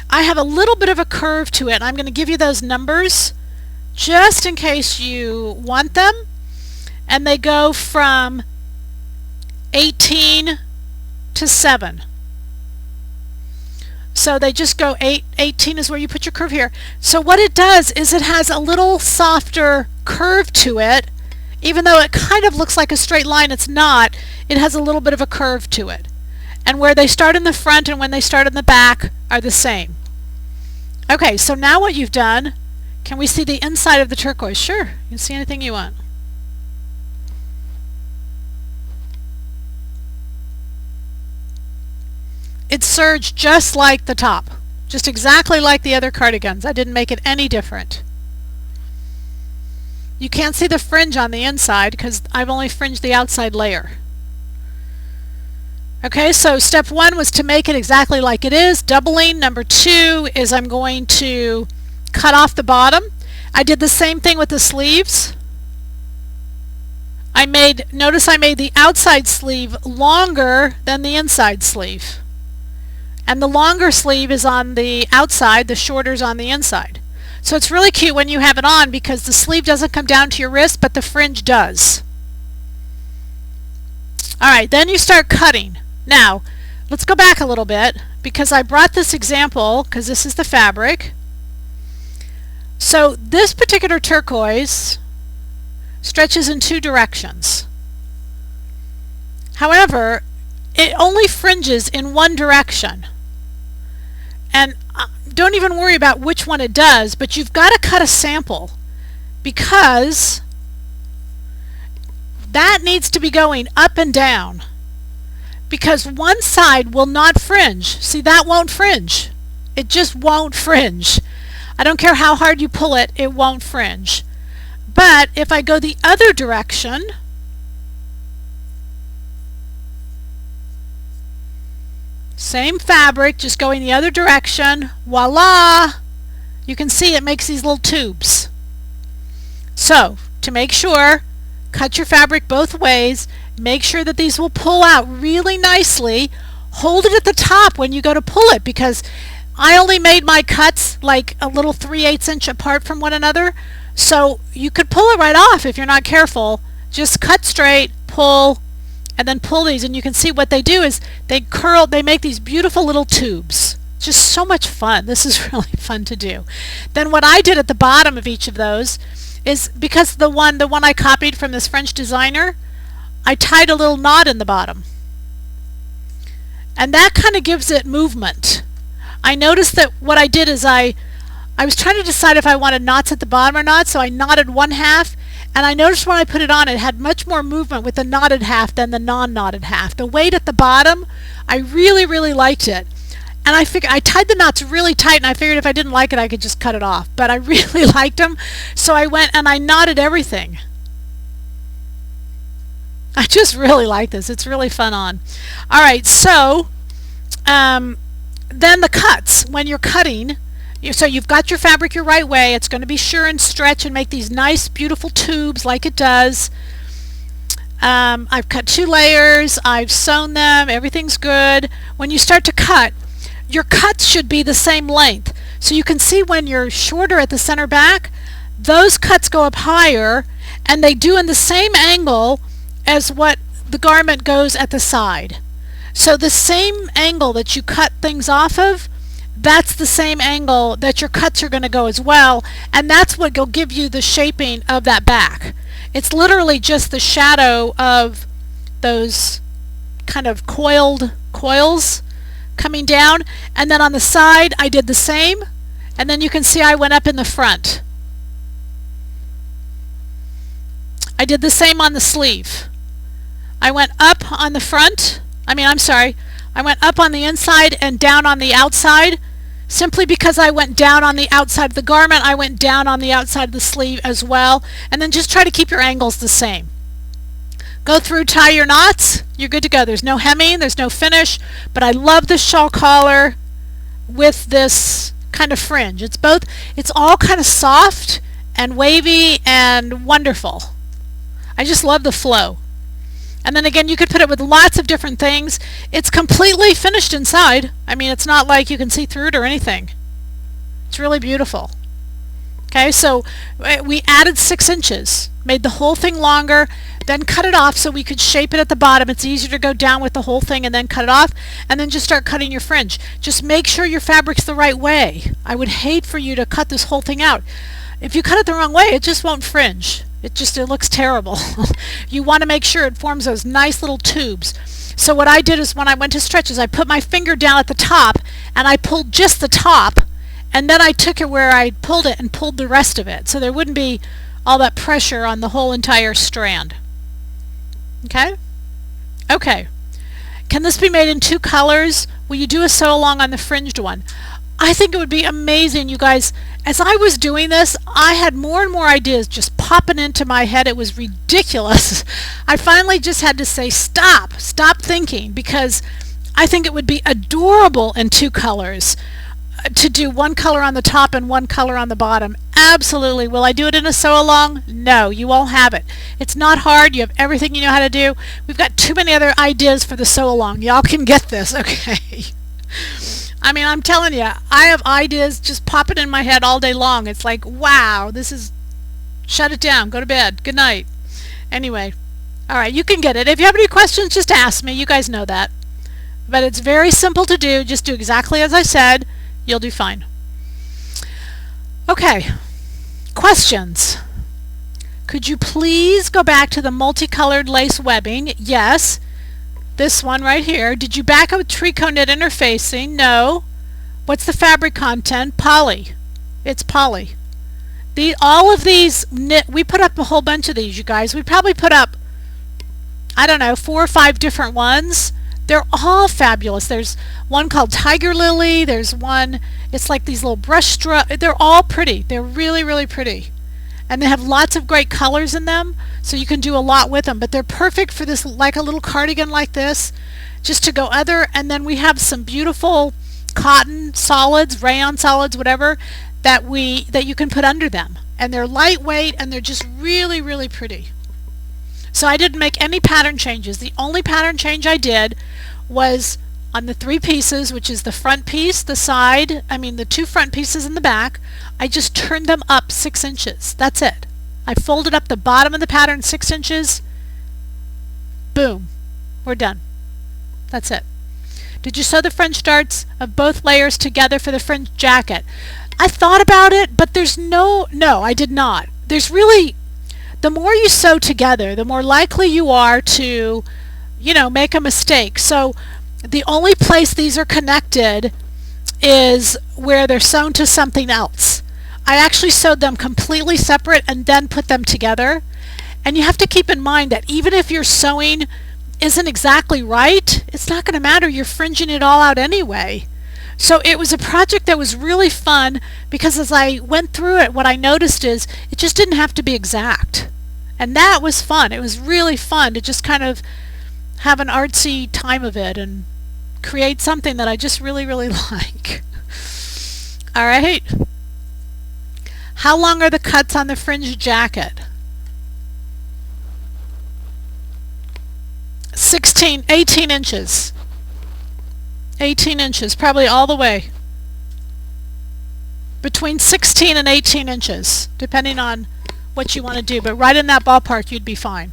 I have a little bit of a curve to it, and I'm going to give you those numbers just in case you want them. And they go from 18 to 7. So they just go 18 is where you put your curve here. So what it does is it has a little softer curve to it. Even though it kind of looks like a straight line, it's not. It has a little bit of a curve to it. And where they start in the front and when they start in the back are the same. Okay, so now what you've done, can we see the inside of the turquoise? Sure, you can see anything you want. It serged just like the top, just exactly like the other cardigans. I didn't make it any different. You can't see the fringe on the inside because I've only fringed the outside layer. Okay, so step 1 was to make it exactly like it is, doubling. Number 2 is I'm going to cut off the bottom. I did the same thing with the sleeves. Notice I made the outside sleeve longer than the inside sleeve. And the longer sleeve is on the outside, the shorter is on the inside. So it's really cute when you have it on because the sleeve doesn't come down to your wrist, but the fringe does. Alright, then you start cutting. Now, let's go back a little bit because I brought this example because this is the fabric. So this particular turquoise stretches in 2 directions. However, it only fringes in one direction. And don't even worry about which one it does, but you've got to cut a sample because that needs to be going up and down because one side will not fringe. See, that won't fringe. It just won't fringe. I don't care how hard you pull it, it won't fringe. But if I go the other direction, same fabric, just going the other direction, voila! You can see it makes these little tubes. So, to make sure, cut your fabric both ways, make sure that these will pull out really nicely. Hold it at the top when you go to pull it because I only made my cuts like a little 3/8 inch apart from one another. So you could pull it right off if you're not careful. Just cut straight, pull, and then pull these, and you can see what they do is they curl, they make these beautiful little tubes. Just so much fun. This is really fun to do. Then what I did at the bottom of each of those is, because the one I copied from this French designer, I tied a little knot in the bottom. And that kind of gives it movement. I noticed that what I did is I was trying to decide if I wanted knots at the bottom or not, so I knotted one half. And I noticed when I put it on, it had much more movement with the knotted half than the non-knotted half. The weight at the bottom, I really, really liked it. And I tied the knots really tight, and I figured if I didn't like it, I could just cut it off. But I really liked them, so I went and I knotted everything. I just really like this. It's really fun on. All right, so then the cuts. When you're cutting, so you've got your fabric your right way. It's going to be sure and stretch and make these nice, beautiful tubes like it does. I've cut 2 layers, I've sewn them, everything's good. When you start to cut, your cuts should be the same length. So you can see when you're shorter at the center back, those cuts go up higher and they do in the same angle as what the garment goes at the side. So the same angle that you cut things off of, that's the same angle that your cuts are going to go as well, and that's what will give you the shaping of that back. It's literally just the shadow of those kind of coils coming down, and then on the side I did the same, and then you can see I went up in the front. I did the same on the sleeve. I went up on the front, I went up on the inside and down on the outside. Simply because I went down on the outside of the garment, I went down on the outside of the sleeve as well. And then just try to keep your angles the same. Go through, tie your knots, you're good to go. There's no hemming, there's no finish, but I love this shawl collar with this kind of fringe. It's all kind of soft and wavy and wonderful. I just love the flow. And then again, you could put it with lots of different things. It's completely finished inside. I mean, it's not like you can see through it or anything. It's really beautiful. Okay, so we added 6 inches, made the whole thing longer, then cut it off so we could shape it at the bottom. It's easier to go down with the whole thing and then cut it off, and then just start cutting your fringe. Just make sure your fabric's the right way. I would hate for you to cut this whole thing out. If you cut it the wrong way, it just won't fringe. It looks terrible. You want to make sure it forms those nice little tubes. So what I did is when I went to stretch is I put my finger down at the top and I pulled just the top, and then I took it where I pulled it and pulled the rest of it, so there wouldn't be all that pressure on the whole entire strand. Okay? Okay. Can this be made in 2 colors? Will you do a sew along on the fringed one? I think it would be amazing, you guys. As I was doing this, I had more and more ideas just popping into my head. It was ridiculous. I finally just had to say, stop thinking, because I think it would be adorable in 2 colors. To do 1 color on the top and 1 color on the bottom. Absolutely. Will I do it in a sew along? No, you won't have it. It's not hard. You have everything you know how to do. We've got too many other ideas for the sew along. Y'all can get this, okay? I mean, I'm telling you, I have ideas just popping in my head all day long. It's like, wow, shut it down, go to bed, good night. Anyway, all right, you can get it. If you have any questions, just ask me. You guys know that. But it's very simple to do. Just do exactly as I said. You'll do fine. Okay, questions. Could you please go back to the multicolored lace webbing? Yes. This one right here. Did you back up with tricot knit interfacing? No. What's the fabric content? Poly. It's poly. All of these knit, we put up a whole bunch of these, you guys. We probably put up, I don't know, 4 or 5 different ones. They're all fabulous. There's one called Tiger Lily. There's one, it's like these little brush strokes. They're all pretty. They're really, really pretty. And they have lots of great colors in them, so you can do a lot with them. But they're perfect for this, like a little cardigan like this, just to go other. And then we have some beautiful cotton solids, rayon solids, whatever, that you can put under them. And they're lightweight, and they're just really, really pretty. So I didn't make any pattern changes. The only pattern change I did was on the 3 pieces, which is the front piece, the side, the 2 front pieces in the back. I just turned them up 6 inches. That's it. I folded up the bottom of the pattern 6 inches. Boom. We're done. That's it. Did you sew the French darts of both layers together for the fringe jacket? I thought about it, but no, I did not. There's really, the more you sew together, the more likely you are to, make a mistake. So the only place these are connected is where they're sewn to something else. I actually sewed them completely separate and then put them together. And you have to keep in mind that even if your sewing isn't exactly right, it's not going to matter. You're fringing it all out anyway. So it was a project that was really fun, because as I went through it, what I noticed is it just didn't have to be exact. And that was fun. It was really fun to just kind of have an artsy time of it and create something that I just really, really like. All right. How long are the cuts on the fringe jacket? 18 inches. 18 inches, probably all the way. Between 16 and 18 inches, depending on what you want to do. But right in that ballpark, you'd be fine.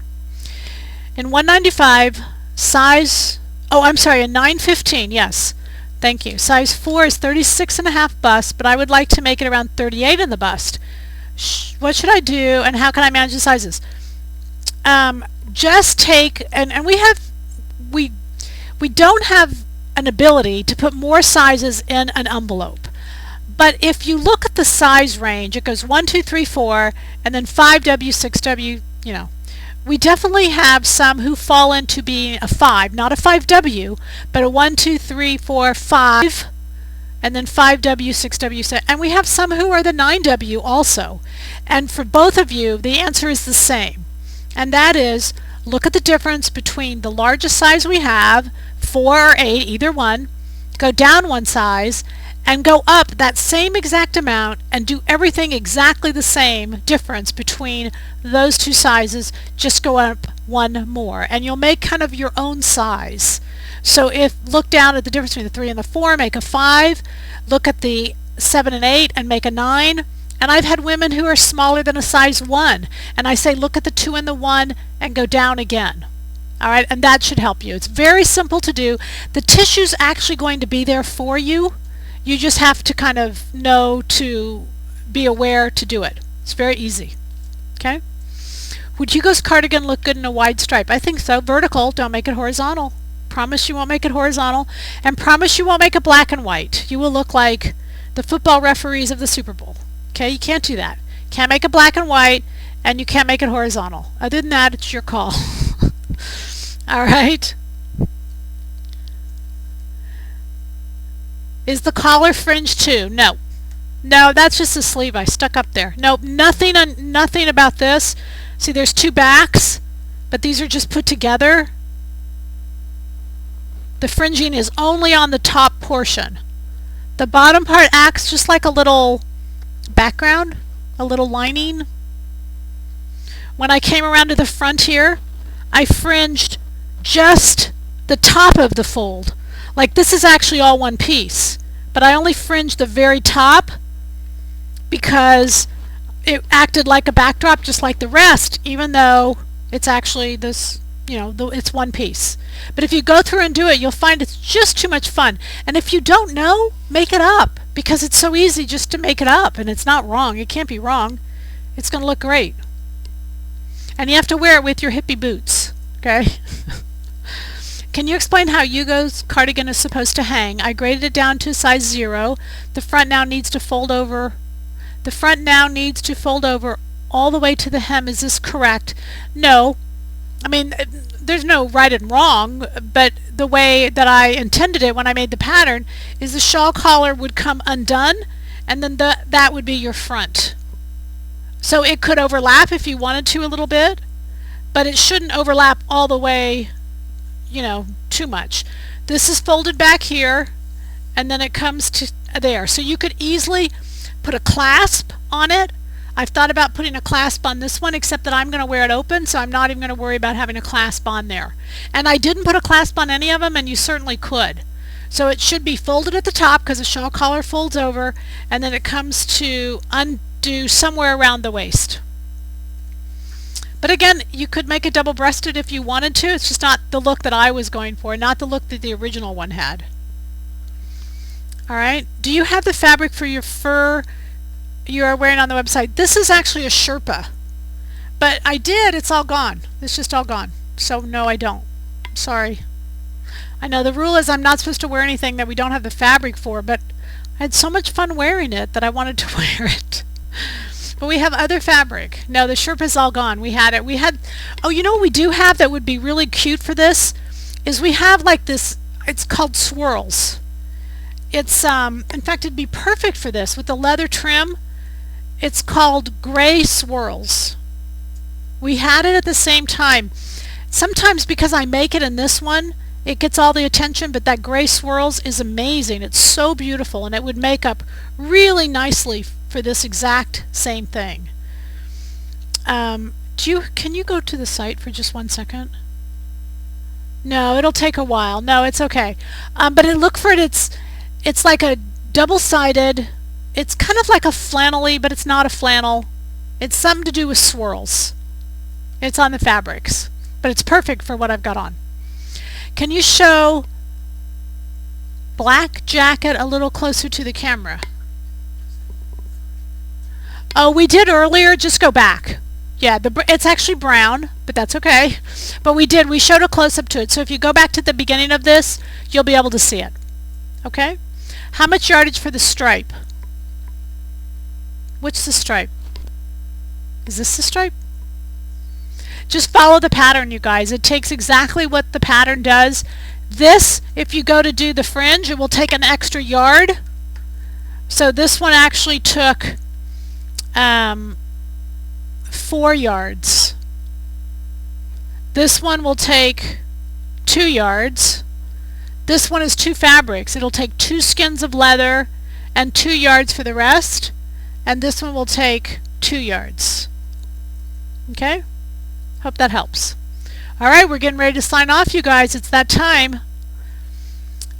In 195, size, oh, I'm sorry, in 915, yes. Thank you. Size 4 is 36.5 bust, but I would like to make it around 38 in the bust. What should I do, and how can I manage the sizes? Just take, and we don't have an ability to put more sizes in an envelope. But if you look at the size range, it goes 1, 2, 3, 4, and then 5W, 6W, you know. We definitely have some who fall into being a 5, not a 5W, but a 1, 2, 3, 4, 5, and then 5W, 6W, and we have some who are the 9W also. And for both of you, the answer is the same. And that is, look at the difference between the largest size we have, 4 or 8, either one, go down one size, and go up that same exact amount and do everything exactly the same difference between those two sizes, just go up one more. And you'll make kind of your own size. So if look down at the difference between the 3 and the 4, make a 5, look at the 7 and 8 and make a 9. And I've had women who are smaller than a size 1, and I say look at the 2 and the 1 and go down again. All right, and that should help you. It's very simple to do. The tissue's actually going to be there for you. You just have to kind of know to be aware to do it. It's very easy. Okay? Would Hugo's cardigan look good in a wide stripe? I think so. Vertical, don't make it horizontal. Promise you won't make it horizontal. And promise you won't make it black and white. You will look like the football referees of the Super Bowl. Okay? You can't do that. Can't make it black and white, and you can't make it horizontal. Other than that, it's your call. All right? Is the collar fringe too? No. No, that's just a sleeve I stuck up there. Nope, nothing about this. See, there's two backs, but these are just put together. The fringing is only on the top portion. The bottom part acts just like a little background, a little lining. When I came around to the front here, I fringed just the top of the fold. Like this is actually all one piece, but I only fringed the very top because it acted like a backdrop just like the rest, even though it's actually this, you know, it's one piece. But if you go through and do it, you'll find it's just too much fun. And if you don't know, make it up, because it's so easy just to make it up, and it's not wrong. It can't be wrong. It's going to look great. And you have to wear it with your hippie boots, okay? Can you explain how Hugo's cardigan is supposed to hang? I graded it down to size 0. The front now needs to fold over. The front now needs to fold over all the way to the hem. Is this correct? No. I mean, there's no right and wrong, but the way that I intended it when I made the pattern is the shawl collar would come undone, and then that would be your front. So it could overlap if you wanted to a little bit, but it shouldn't overlap all the way, you know, too much. This is folded back here, and then it comes to there. So you could easily put a clasp on it. I've thought about putting a clasp on this one, except that I'm going to wear it open, so I'm not even going to worry about having a clasp on there. And I didn't put a clasp on any of them, and you certainly could. So it should be folded at the top because the shawl collar folds over, and then it comes to undo somewhere around the waist. But again, you could make it double-breasted if you wanted to. It's just not the look that I was going for, not the look that the original one had. All right. Do you have the fabric for your fur you are wearing on the website? This is actually a Sherpa. But I did. It's all gone. It's just all gone. So no, I don't. I'm sorry. I know the rule is I'm not supposed to wear anything that we don't have the fabric for, but I had so much fun wearing it that I wanted to wear it. But we have other fabric. No, the Sherpa's all gone. We had it. We had, oh, you know what we do have that would be really cute for this? Is we have like this, it's called swirls. It's, in fact, it'd be perfect for this with the leather trim. It's called gray swirls. We had it at the same time. Sometimes because I make it in this one, it gets all the attention, but that gray swirls is amazing. It's so beautiful, and it would make up really nicely for this exact same thing. Can you go to the site for just 1 second? No, it'll take a while. No, it's okay. But look for it. It's like a double-sided. It's kind of like a flannelly, but it's not a flannel. It's something to do with swirls. It's on the fabrics, but it's perfect for what I've got on. Can you show black jacket a little closer to the camera? Oh, we did earlier. Just go back. Yeah, it's actually brown, but that's okay. But we showed a close-up to it. So if you go back to the beginning of this, you'll be able to see it. Okay? How much yardage for the stripe? Which the stripe? Is this the stripe? Just follow the pattern, you guys. It takes exactly what the pattern does. This, if you go to do the fringe, it will take an extra yard. So this one actually took 4 yards. This one will take 2 yards. This one is 2 fabrics. It'll take 2 skins of leather and 2 yards for the rest. And this one will take 2 yards. Okay? Hope that helps. Alright, we're getting ready to sign off, you guys. It's that time.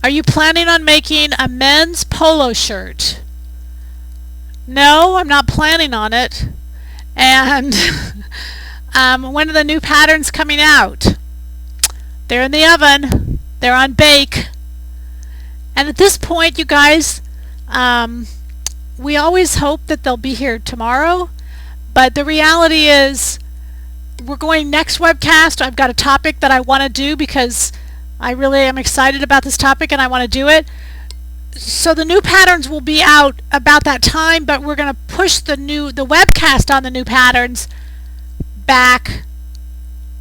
Are you planning on making a men's polo shirt? No, I'm not planning on it. And when are the new patterns coming out? They're in the oven. They're on bake. And at this point, you guys, we always hope that they'll be here tomorrow. But the reality is, we're going next webcast. I've got a topic that I want to do because I really am excited about this topic and I want to do it. So the new patterns will be out about that time, but we're going to push the webcast on the new patterns back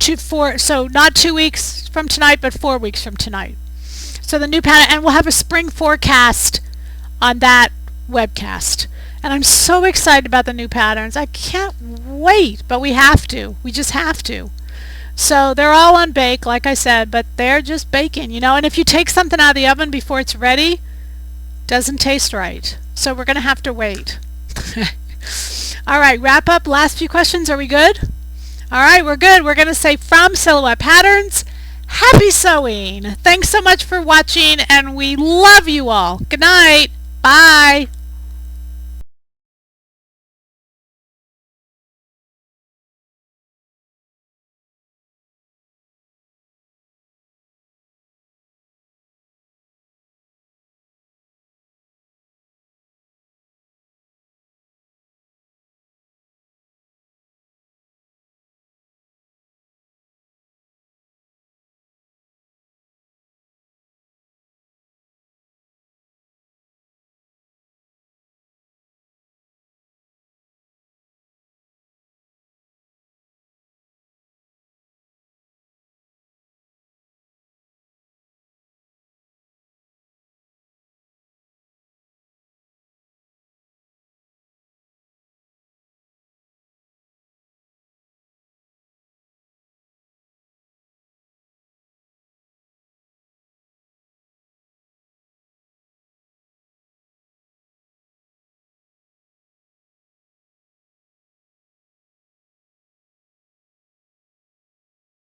to so not 2 weeks from tonight, but 4 weeks from tonight. So the new pattern, and we'll have a spring forecast on that webcast. And I'm so excited about the new patterns. I can't wait, but we have to. We just have to. So they're all on bake, like I said, but they're just baking, you know. And if you take something out of the oven before it's ready, doesn't taste right. So we're going to have to wait. All right, wrap up. Last few questions. Are we good? All right, we're good. We're going to say from Silhouette Patterns, happy sewing. Thanks so much for watching, and we love you all. Good night. Bye.